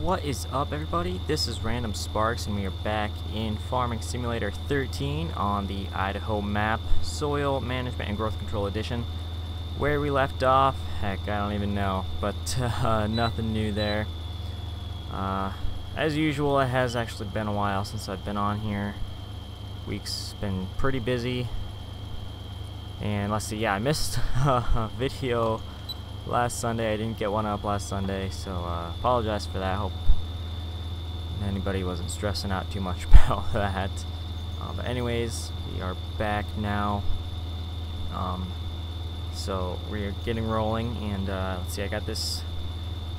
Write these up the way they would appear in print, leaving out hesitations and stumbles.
What is up, everybody? This is Random Sparks, and we are back in Farming Simulator 13 on the Idaho map, Soil Management and Growth Control Edition. Where we left off, heck, I don't even know, but nothing new there. As usual, it has actually been a while since I've been on here. Week's been pretty busy, and let's see, yeah, I missed a video last Sunday. I didn't get one up last Sunday, so apologize for that. Hope anybody wasn't stressing out too much about that. But anyways, we are back now. So we're getting rolling, and let's see, I got this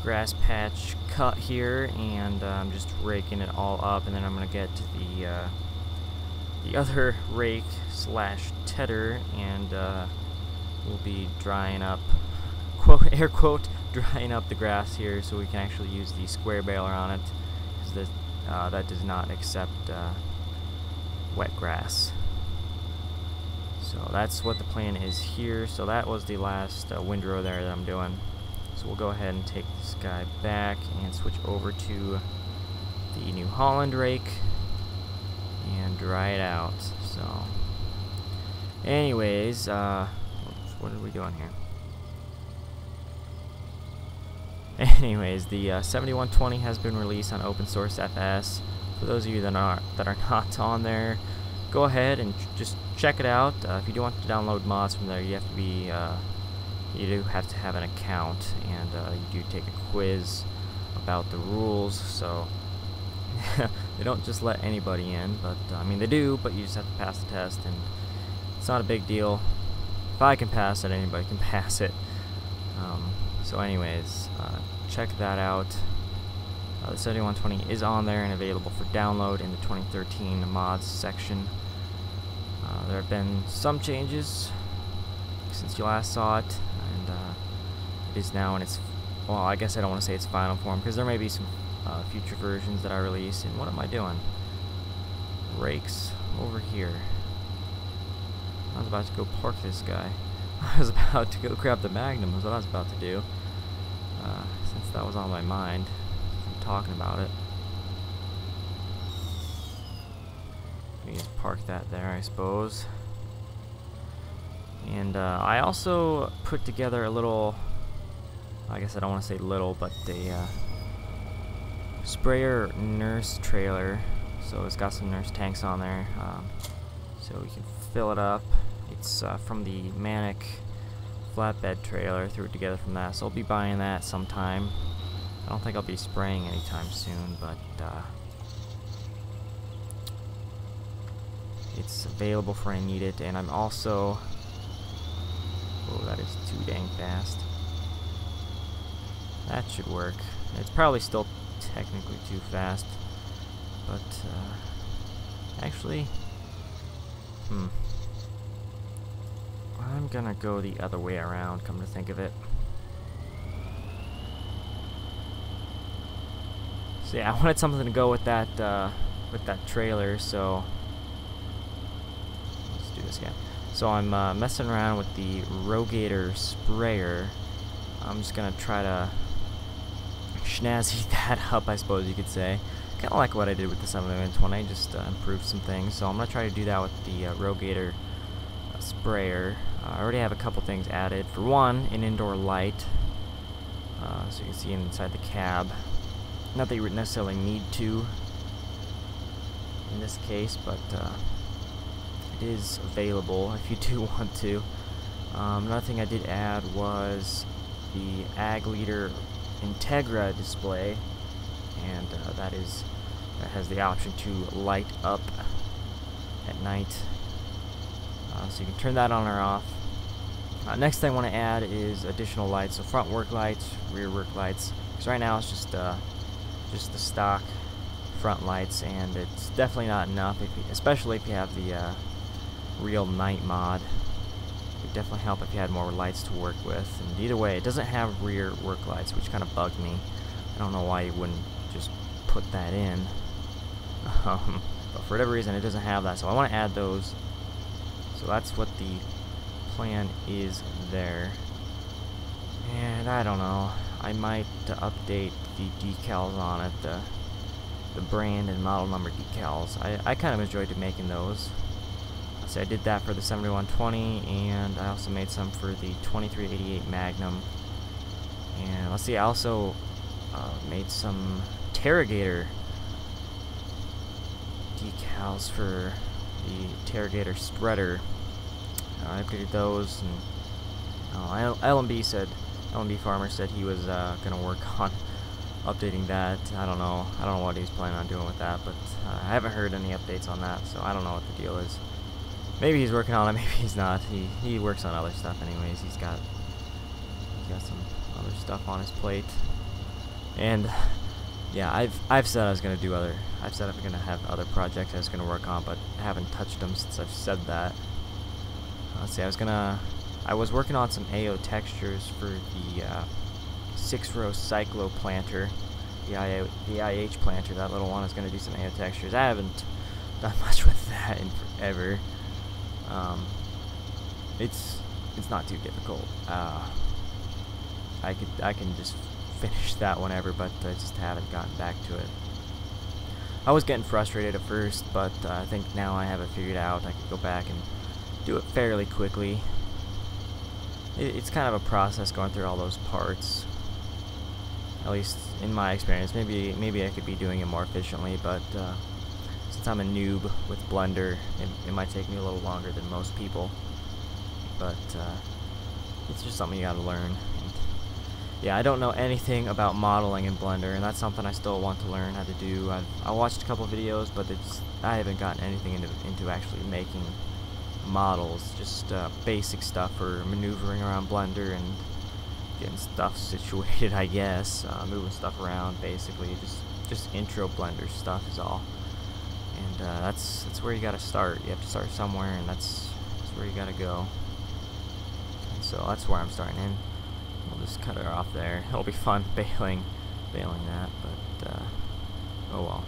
grass patch cut here, and I'm just raking it all up, and then I'm gonna get to the other rake slash tedder, and we'll be drying up, quote, air quote, drying up the grass here so we can actually use the square baler on it, because that does not accept wet grass. So that's what the plan is here. So that was the last windrow there that I'm doing. So we'll go ahead and take this guy back and switch over to the New Holland rake and dry it out. So anyways, what are we doing here? Anyways, the 7120 has been released on open source FS. For those of you that are not on there, go ahead and just check it out. If you do want to download mods from there, you have to be you do have to have an account, and you do take a quiz about the rules. So they don't just let anybody in, but I mean, they do, but you just have to pass the test, and it's not a big deal. If I can pass it, anybody can pass it. So anyways, check that out. The 7120 is on there and available for download in the 2013 mods section. There have been some changes since you last saw it, and it is now in its, well, I guess I don't want to say its final form, because there may be some future versions that I release. And what am I doing? Rakes over here. I was about to go park this guy. I was about to go grab the Magnum, is what I was about to do. Since that was on my mind, I'm talking about it. We just park that there, I suppose. And I also put together a little, I guess I don't want to say little, but a sprayer nurse trailer. So it's got some nurse tanks on there, so we can fill it up. It's from the Manic flatbed trailer, threw it together from that, so I'll be buying that sometime. I don't think I'll be spraying anytime soon, but it's available for when I need it. And I'm also, oh, that is too dang fast. That should work. It's probably still technically too fast, but actually, I'm gonna go the other way around, come to think of it. So yeah, I wanted something to go with that trailer, so let's do this again. So I'm messing around with the Rogator sprayer. I'm just gonna try to schnazzy that up, I suppose you could say. Kind of like what I did with the 7120, just improved some things. So I'm gonna try to do that with the Rogator sprayer. I already have a couple things added. For one, an indoor light, so you can see inside the cab. Not that you would necessarily need to in this case, but it is available if you do want to. Another thing I did add was the Ag Leader Integra display, and that has the option to light up at night. So you can turn that on or off. Next thing I want to add is additional lights, so front work lights, rear work lights. Because right now it's just the stock front lights, and it's definitely not enough, especially if you have the real night mod. It would definitely help if you had more lights to work with. And either way, it doesn't have rear work lights, which kind of bugged me. I don't know why you wouldn't just put that in. But for whatever reason, it doesn't have that, so I want to add those. So that's what the plan is there. And I don't know. I might update the decals on it, the brand and model number decals. I kind of enjoyed making those. So I did that for the 7120, and I also made some for the 2388 Magnum. And let's see, I also made some Terragator decals for the Terragator spreader. I updated those, and LMB Farmer said he was gonna work on updating that. I don't know what he's planning on doing with that, but I haven't heard any updates on that, so I don't know what the deal is. Maybe he's working on it, maybe he's not. He works on other stuff anyways. He's got some other stuff on his plate. And yeah, I've said I was gonna have other projects I was gonna work on, but I haven't touched them since I've said that. Let's see, I was working on some AO textures for the 6-row cyclo planter, the IH planter. That little one is gonna do some AO textures. I haven't done much with that in forever. It's not too difficult. I can just finish that whenever, but I just haven't gotten back to it. I was getting frustrated at first, but I think now I have it figured out. I could go back and do it fairly quickly. It's kind of a process going through all those parts, at least in my experience. Maybe I could be doing it more efficiently, but since I'm a noob with Blender, it might take me a little longer than most people. But it's just something you gotta learn. And yeah, I don't know anything about modeling in Blender, and that's something I still want to learn how to do. I watched a couple videos, but I haven't gotten anything into actually making models. Just basic stuff for maneuvering around Blender and getting stuff situated, I guess. Moving stuff around, basically. Just intro Blender stuff is all. And that's where you gotta start. You have to start somewhere, and that's where you gotta go. And so that's where I'm starting in. We'll just cut her off there. It'll be fun baling that, but oh well.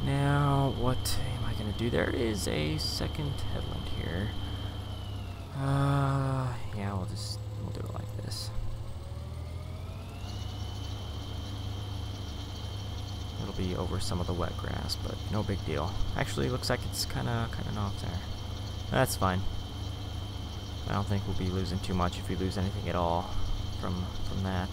Now, what am I gonna do? There is a second headland here. Yeah, we'll do it like this. It'll be over some of the wet grass, but no big deal. Actually, it looks like it's kind of off there. That's fine. I don't think we'll be losing too much if we lose anything at all from that.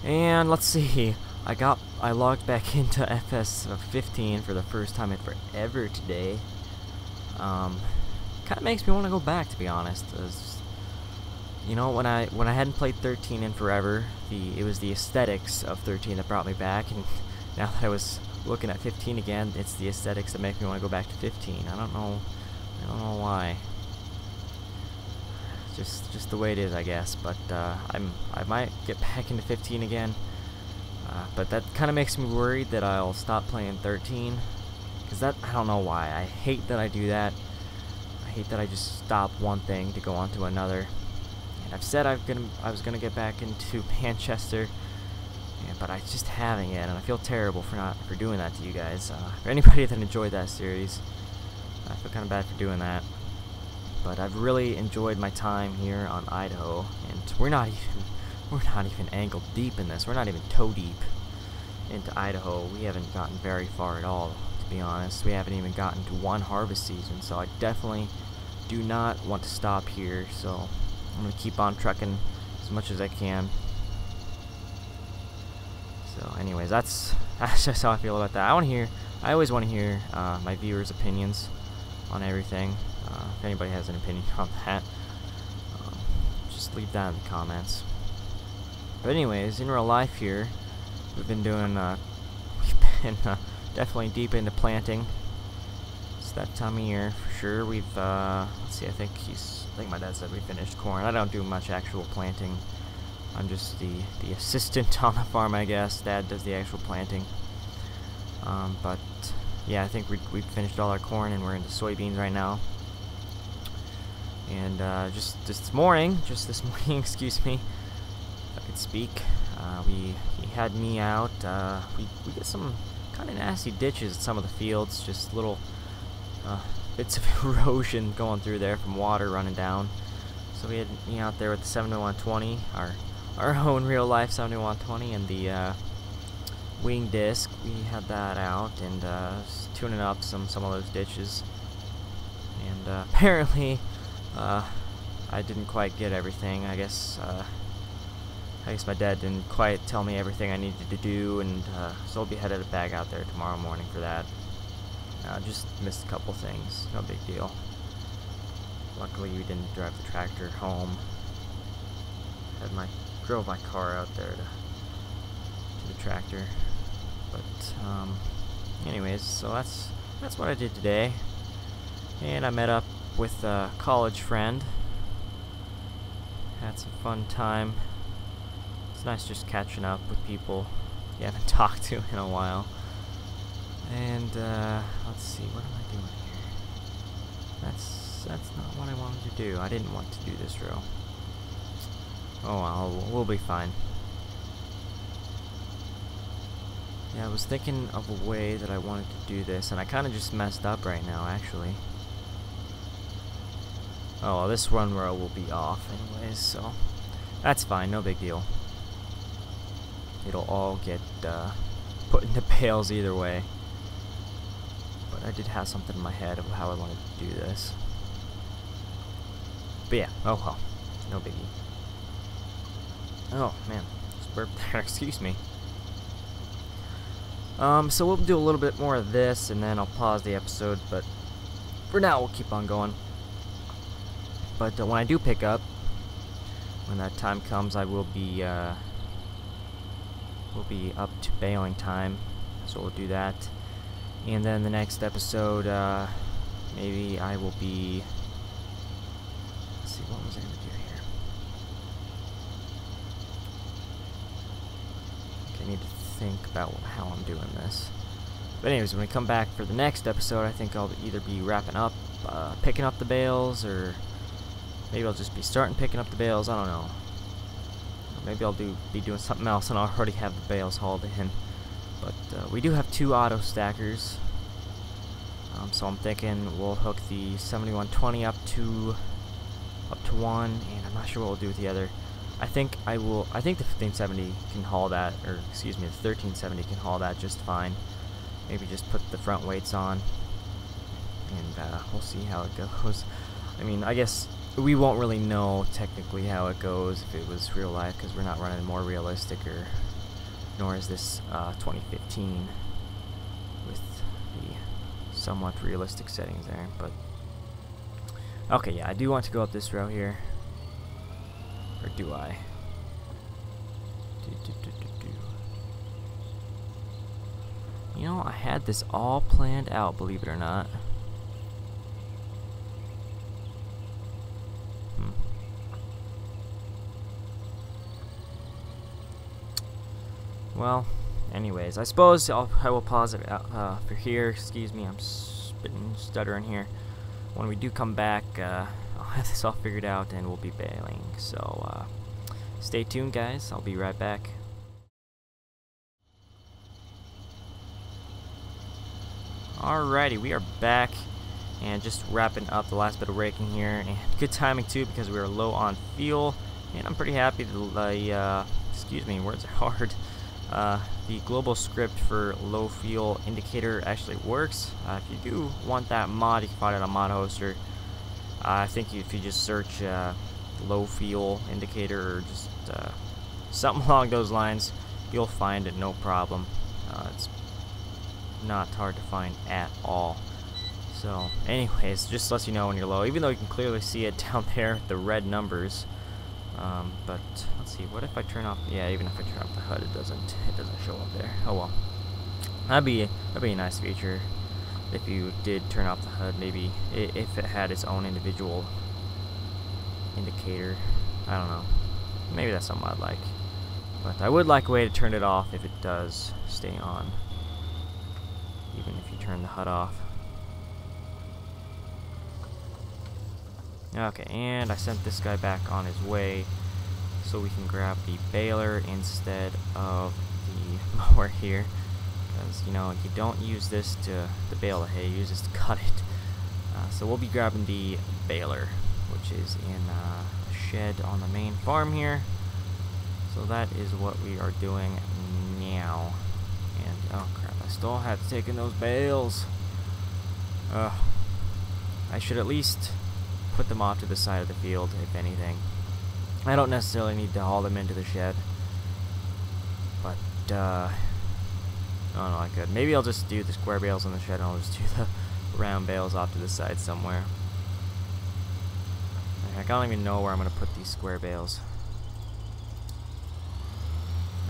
And let's see. I logged back into FS13 for the first time in forever today. Kind of makes me want to go back, to be honest. You know, when I hadn't played 13 in forever, it was the aesthetics of 13 that brought me back, and now that I was looking at 15 again, it's the aesthetics that make me want to go back to 15. I don't know why. Just the way it is, I guess. But I might get back into 15 again. But that kind of makes me worried that I'll stop playing 13, because I don't know why. I hate that I do that. I hate that I just stop one thing to go on to another. And I've said I was gonna get back into Manchester, but I just haven't yet, and I feel terrible for doing that to you guys. For anybody that enjoyed that series, I feel kind of bad for doing that. But I've really enjoyed my time here on Idaho, and we're not even ankle deep in this. We're not even toe deep into Idaho. We haven't gotten very far at all, to be honest. We haven't even gotten to one harvest season, so I definitely do not want to stop here. So I'm gonna keep on trucking as much as I can. So anyways, that's just how I feel about that. I always want to hear my viewers' opinions on everything. If anybody has an opinion on that, just leave that in the comments. But anyways, in real life here, we've been definitely deep into planting. It's that time of year for sure. We've let's see, I think my dad said we finished corn. I don't do much actual planting. I'm just the assistant on the farm, I guess. Dad does the actual planting. But yeah, I think we finished all our corn, and we're into soybeans right now. And just this morning, excuse me, if I could speak, he had me out. We get some kind of nasty ditches at some of the fields, just little bits of erosion going through there from water running down. So we had me out there with the 7120, our own real life 7120, and the wing disc. We had that out and tuning up some of those ditches. And apparently, I didn't quite get everything. I guess my dad didn't quite tell me everything I needed to do, and so I'll be headed back out there tomorrow morning for that. Just missed a couple things, no big deal. Luckily, we didn't drive the tractor home. Drove my car out there to the tractor. But anyways, so that's what I did today. And I met up with a college friend. Had some fun time. It's nice just catching up with people you haven't talked to in a while. And let's see, what am I doing here? That's not what I wanted to do. I didn't want to do this row. Oh well, we'll be fine. Yeah, I was thinking of a way that I wanted to do this, and I kind of just messed up right now, actually. Oh, well, this one row will be off anyways, so that's fine, no big deal. It'll all get put into bales either way. But I did have something in my head of how I wanted to do this. But yeah, oh well, no biggie. Oh man, just burped there, excuse me. So we'll do a little bit more of this, and then I'll pause the episode, but for now we'll keep on going. But when I do pick up, when that time comes, I will be up to baling time, so we'll do that. And then the next episode, maybe I will be, let's see, what was I going to do here? Okay, I need to think about how I'm doing this. But anyways, when we come back for the next episode, I think I'll either be wrapping up, picking up the bales, or maybe I'll just be starting picking up the bales, I don't know. Or maybe I'll be doing something else and I'll already have the bales hauled in. But we do have 2 auto stackers, so I'm thinking we'll hook the 7120 up to one, and I'm not sure what we'll do with the other. I think the 1570 can haul that, or excuse me, the 1370 can haul that just fine. Maybe just put the front weights on, and we'll see how it goes. I mean, I guess we won't really know technically how it goes if it was real life, because we're not running more realistic, nor is this 2015 with the somewhat realistic settings there. But okay, yeah, I do want to go up this row here. Or do I? You know, I had this all planned out, believe it or not. Well, anyways, I suppose I will pause it out, for here. Excuse me, I'm stuttering here. When we do come back, I'll have this all figured out and we'll be bailing. So, stay tuned, guys. I'll be right back. Alrighty, we are back and just wrapping up the last bit of raking here. And good timing, too, because we were low on fuel. And I'm pretty happy that excuse me, words are hard. The global script for low fuel indicator actually works. If you do want that mod, you can find it on Mod Hoster. I think if you just search low fuel indicator or just something along those lines, you'll find it no problem. It's not hard to find at all. So anyways, just lets you know when you're low, even though you can clearly see it down there, the red numbers. But let's see, what if I turn off, yeah, even if I turn off the HUD, it doesn't show up there. Oh well. That'd be a nice feature if you did turn off the HUD, maybe if it had its own individual indicator. I don't know. Maybe that's something I'd like. But I would like a way to turn it off if it does stay on, even if you turn the HUD off. Okay, and I sent this guy back on his way so we can grab the baler instead of the mower here, because you know, you don't use this to bale the hay, you use this to cut it. So we'll be grabbing the baler, which is in a shed on the main farm here. So that is what we are doing now. And oh crap, I still have to take in those bales. I should at least put them off to the side of the field, if anything. I don't necessarily need to haul them into the shed, but oh no, I could. Maybe I'll just do the square bales in the shed and I'll just do the round bales off to the side somewhere. I don't even know where I'm going to put these square bales.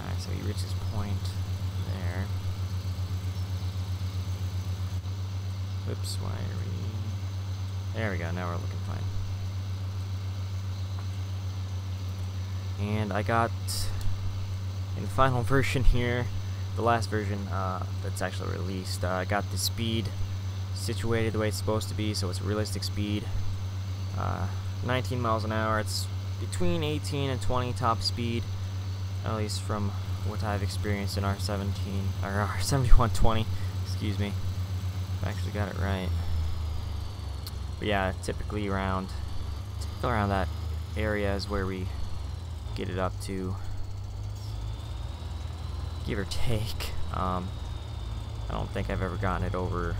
Alright, so he reaches point there. Oops, why are we... There we go, now we're looking fine. And I got, in the final version here, the last version that's actually released, I got the speed situated the way it's supposed to be, so it's realistic speed. 19 miles an hour, it's between 18 and 20 top speed, at least from what I've experienced in our 7120, excuse me. I actually got it right. But yeah, typically around that area is where we get it up to, give or take. I don't think I've ever gotten it over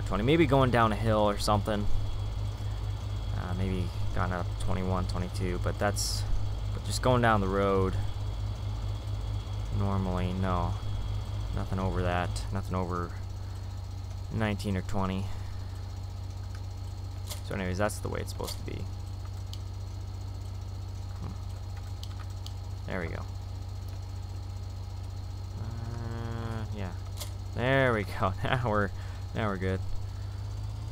20. Maybe going down a hill or something. Maybe gotten up 21, 22, but just going down the road. Normally, no, nothing over that. Nothing over 19 or 20. So anyways, that's the way it's supposed to be. There we go. Yeah. There we go. Now we're good.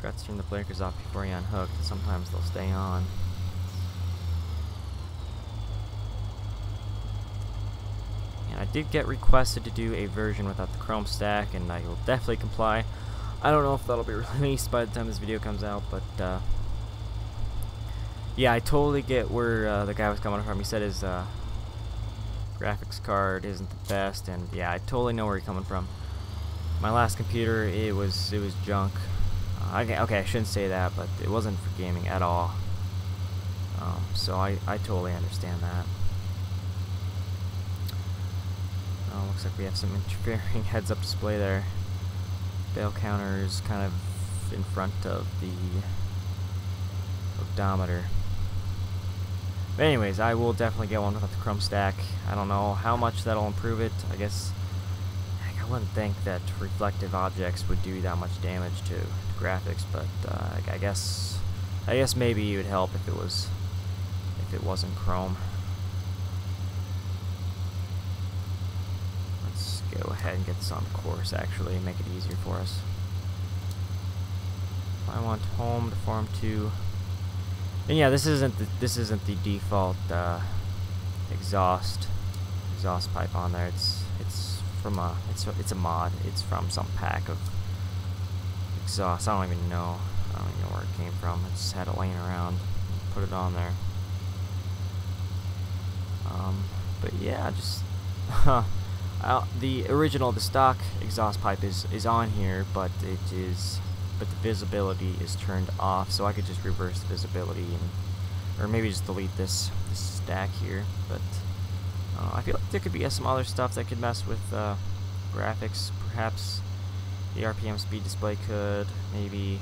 Got to turn the blinkers off before you unhook. Sometimes they'll stay on. And I did get requested to do a version without the chrome stack, and I will definitely comply. I don't know if that'll be released by the time this video comes out, but yeah, I totally get where the guy was coming from. He said his graphics card isn't the best, and yeah, I totally know where he's coming from. My last computer, it was junk. Okay, I shouldn't say that, but it wasn't for gaming at all. So I totally understand that. Looks like we have some interfering heads-up display there. Bale counters kind of in front of the odometer. But anyways, I will definitely get one without the chrome stack. I don't know how much that'll improve it. I guess I wouldn't think that reflective objects would do that much damage to graphics, but I guess maybe it would help if it wasn't chrome. Let's go ahead and get this on course, actually, and make it easier for us. I want home to farm 2. And yeah, this isn't the default exhaust pipe on there. It's from it's a mod. It's from some pack of exhaust. I don't even know where it came from. I just had it laying around, put it on there. But yeah, just the stock exhaust pipe is on here, but the visibility is turned off, so I could just reverse the visibility or maybe just delete this stack here. But I feel like there could be some other stuff that could mess with graphics. Perhaps the RPM speed display could. Maybe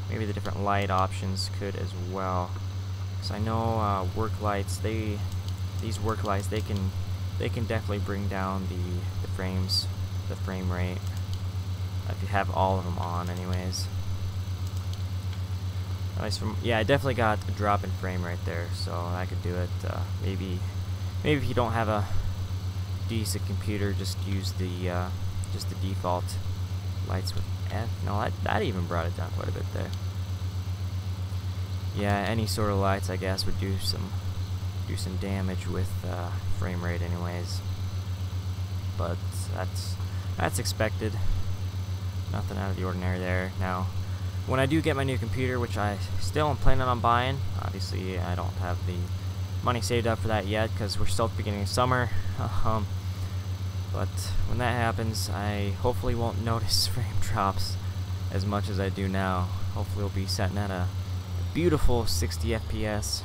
the different light options could as well. Because I know work lights. These work lights, they can definitely bring down the frame rate. If you have all of them on, anyways. At least yeah, I definitely got a drop in frame rate there, so I could do it. Maybe if you don't have a decent computer, just use the default lights with F. No, that even brought it down quite a bit there. Yeah, any sort of lights, I guess, would do some damage with frame rate, anyways. But that's expected. Nothing out of the ordinary there. Now, when I do get my new computer, which I still am planning on buying, obviously I don't have the money saved up for that yet because we're still at the beginning of summer. But when that happens, I hopefully won't notice frame drops as much as I do now. Hopefully we'll be setting at a beautiful 60 FPS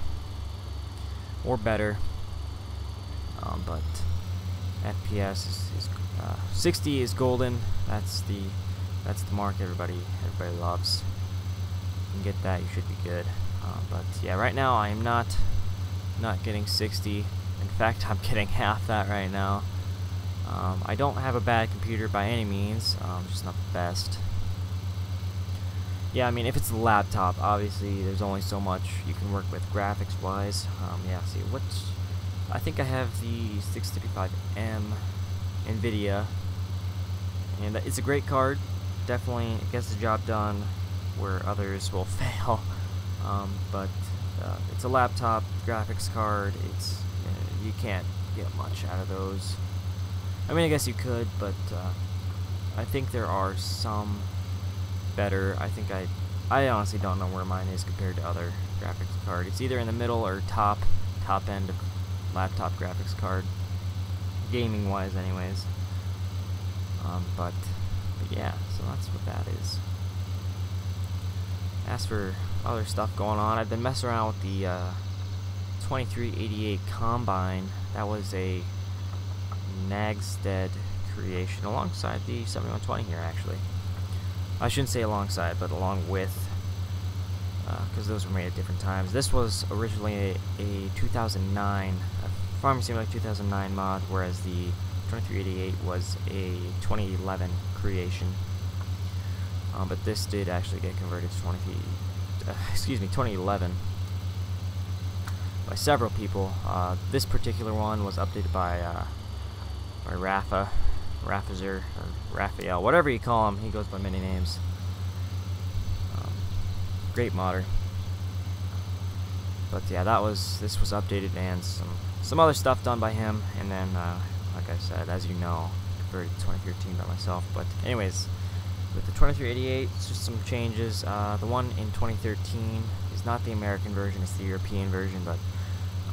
or better. But FPS is 60 is golden. That's the mark everybody loves. You can get that, you should be good. But yeah, right now I am not getting 60. In fact, I'm getting half that right now. I don't have a bad computer by any means, just not the best. Yeah, I mean, if it's a laptop, obviously there's only so much you can work with graphics wise. Yeah, see, I think I have the 635M NVIDIA, and it's a great card. Definitely gets the job done where others will fail. But it's a laptop graphics card. It's you can't get much out of those. I mean, I guess you could, but I think there are some better. I honestly don't know where mine is compared to other graphics card. It's either in the middle or top end of laptop graphics card, gaming wise anyways. But yeah, so that's what that is. As for other stuff going on, I've been messing around with the 2388 Combine. That was a Nagstead creation alongside the 7120 here, actually. I shouldn't say alongside, but along with, because those were made at different times. This was originally a 2009, a Farming Simulator 2009 mod, whereas the 2388 was a 2011 creation. But this did actually get converted to 2011 by several people. This particular one was updated by Raphazer, or Raphael, whatever you call him. He goes by many names. Great modder. But yeah, this was updated, and some other stuff done by him, and then like I said, as you know, converted to 2013 by myself. But anyways, with the 2388, it's just some changes. The one in 2013 is not the American version, it's the European version, but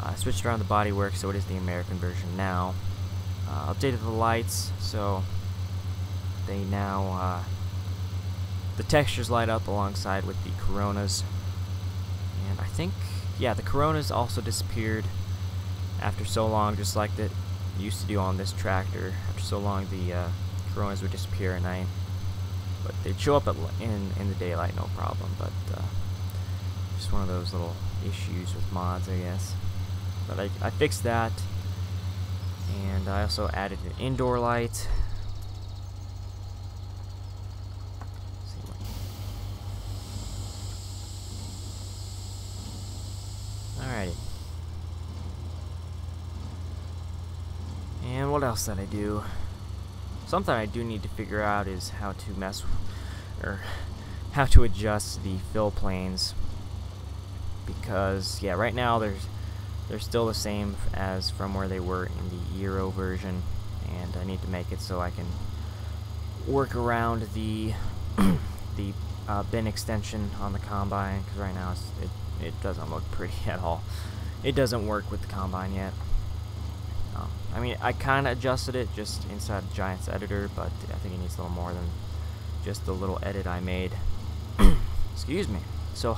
I switched around the bodywork, so it is the American version now. Updated the lights, so they now the textures light up alongside with the Coronas, and I think, yeah, the Coronas also disappeared after so long, just like it used to do on this tractor. After so long, the Coronas would disappear at night, but they'd show up in the daylight, no problem. But just one of those little issues with mods, I guess. But I fixed that. And I also added an indoor light. Alrighty. And what else did I do? Something I do need to figure out is how to adjust the fill planes. Because yeah, right now they're still the same as from where they were in the Euro version, and I need to make it so I can work around the bin extension on the Combine, because right now it doesn't look pretty at all. It doesn't work with the Combine yet. I mean, I kind of adjusted it just inside Giant's editor, but I think it needs a little more than just the little edit I made. Excuse me. So,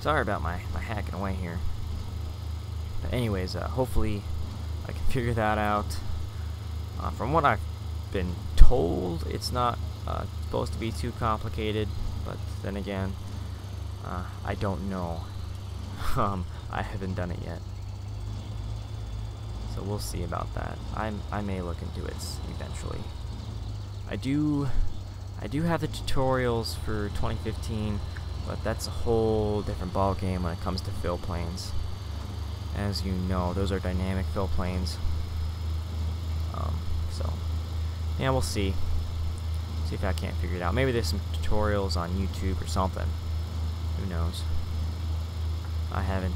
sorry about my hacking away here. But anyways, hopefully I can figure that out. From what I've been told, it's not supposed to be too complicated, but then again, I don't know. I haven't done it yet, so we'll see about that. I may look into it eventually. I do have the tutorials for 2015, but that's a whole different ball game when it comes to fill planes. As you know, those are dynamic fill planes. So yeah, we'll see. See if I can't figure it out. Maybe there's some tutorials on YouTube or something. Who knows? I haven't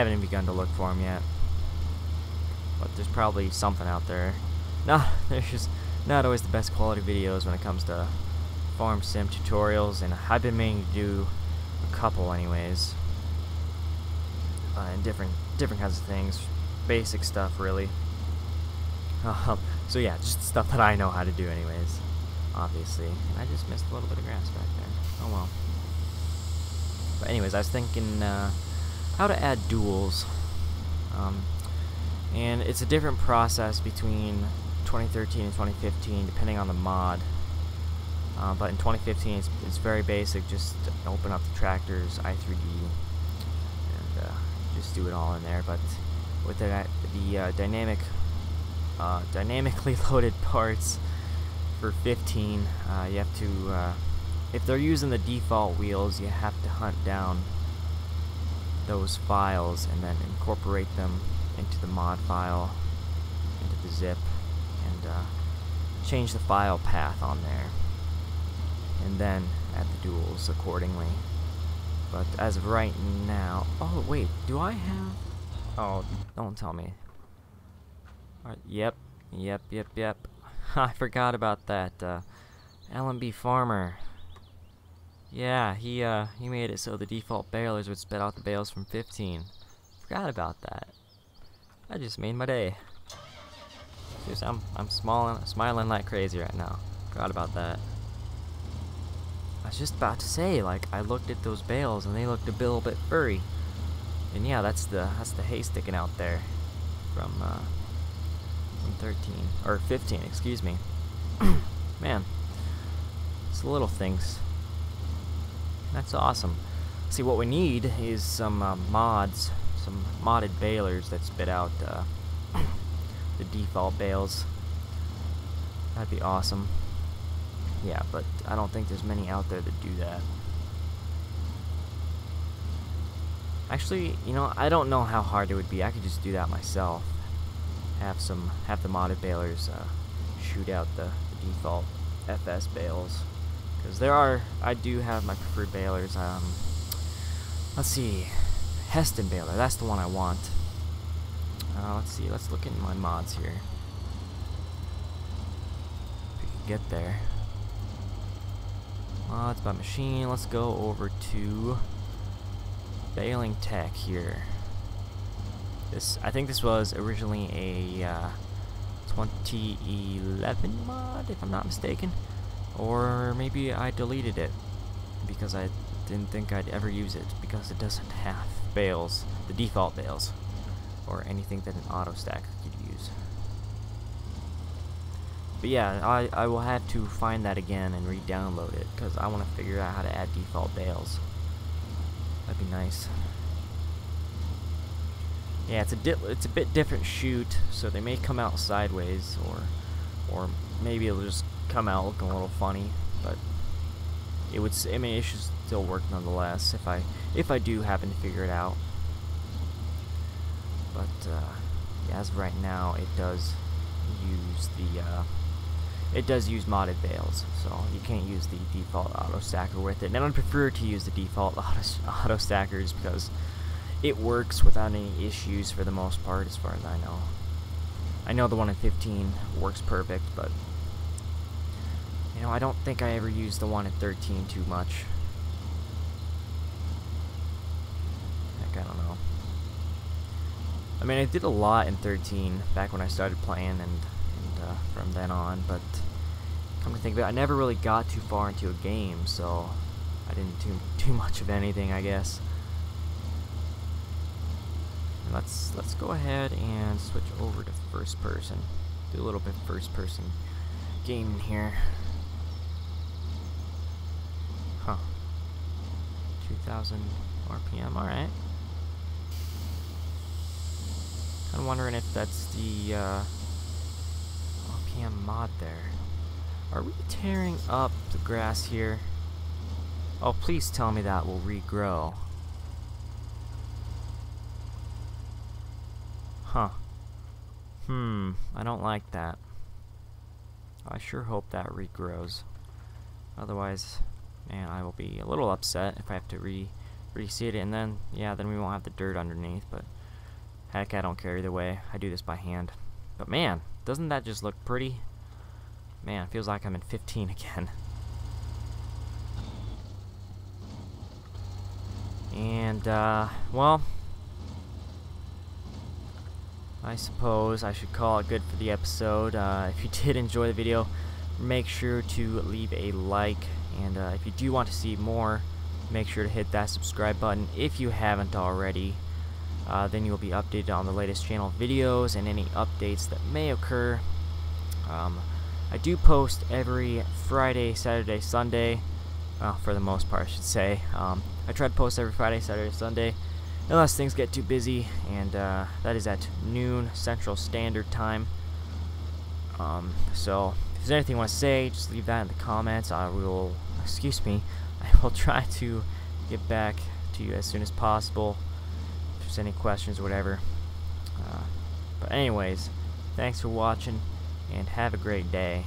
even begun to look for them yet. But there's probably something out there. There's just not always the best quality videos when it comes to farm sim tutorials, and I've been meaning to do a couple anyways. And different kinds of things, basic stuff really. So yeah, just stuff that I know how to do anyways. obviously. And I just missed a little bit of grass back there. Oh well. But anyways, I was thinking how to add duels. And it's a different process between 2013 and 2015 depending on the mod. But in 2015 it's very basic. Just open up the tractors, i3D, and just do it all in there. But with the dynamically loaded parts for 15, you have to, if they're using the default wheels, you have to hunt down those files and then incorporate them into the mod file, into the zip, and change the file path on there, and then add the duels accordingly. But as of right now, oh wait, do I have? Oh, don't tell me. Yep. I forgot about that. LMB Farmer. Yeah, he made it so the default balers would spit out the bales from 15. Forgot about that. That just made my day. Seriously, I'm smiling like crazy right now. Forgot about that. I was just about to say, like, I looked at those bales and they looked a little bit furry. And yeah, that's the hay sticking out there from 13 or 15, excuse me. Man, it's the little things. That's awesome. See, what we need is some mods, some modded balers that spit out the default bales. That'd be awesome. Yeah, but I don't think there's many out there that do that. Actually, you know, I don't know how hard it would be. I could just do that myself. Have the modded balers shoot out the default FS bales, because I do have my preferred balers. Let's see, Heston baler. That's the one I want. Let's see. Let's look in my mods here. If we can get there. Mods by machine. Let's go over to baling tech here. I think this was originally a 2011 mod, if I'm not mistaken, or maybe I deleted it because I didn't think I'd ever use it because it doesn't have bales, the default bales, or anything that an auto stack could use. But yeah, I will have to find that again and re-download it because I want to figure out how to add default bales. That'd be nice. Yeah, it's a bit different shoot, so they may come out sideways, or maybe it'll just come out looking a little funny. But it should still work nonetheless if I do happen to figure it out. But yeah, as of right now, it does use modded bales, so you can't use the default auto stacker with it. And I would prefer to use the default auto stackers because it works without any issues for the most part, as far as I know. I know the one in 15 works perfect, but you know, I don't think I ever used the one in 13 too much. Heck, I don't know. I mean, I did a lot in 13 back when I started playing, and from then on, but come to think of it, I never really got too far into a game, so I didn't do too much of anything, I guess. Let's go ahead and switch over to first person. Do a little bit first person gaming here. Huh. 2000 RPM, alright. I'm wondering if that's the RPM mod there. Are we tearing up the grass here? Oh, please tell me that will regrow. Huh. I don't like that. I sure hope that regrows. Otherwise, man, I will be a little upset if I have to reseed it, and then, yeah, then we won't have the dirt underneath, but heck, I don't care either way. I do this by hand. But man, doesn't that just look pretty? Man, it feels like I'm in 15 again. And, well, I suppose I should call it good for the episode. If you did enjoy the video, make sure to leave a like, and if you do want to see more, make sure to hit that subscribe button if you haven't already. Then you'll be updated on the latest channel videos and any updates that may occur. I do post every Friday, Saturday, Sunday. Well, for the most part, I should say. I try to post every Friday, Saturday, Sunday, unless things get too busy, and that is at noon Central Standard Time. So, if there's anything you want to say, just leave that in the comments. I will try to get back to you as soon as possible. If there's any questions or whatever. But anyways, thanks for watching, and have a great day.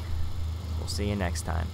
We'll see you next time.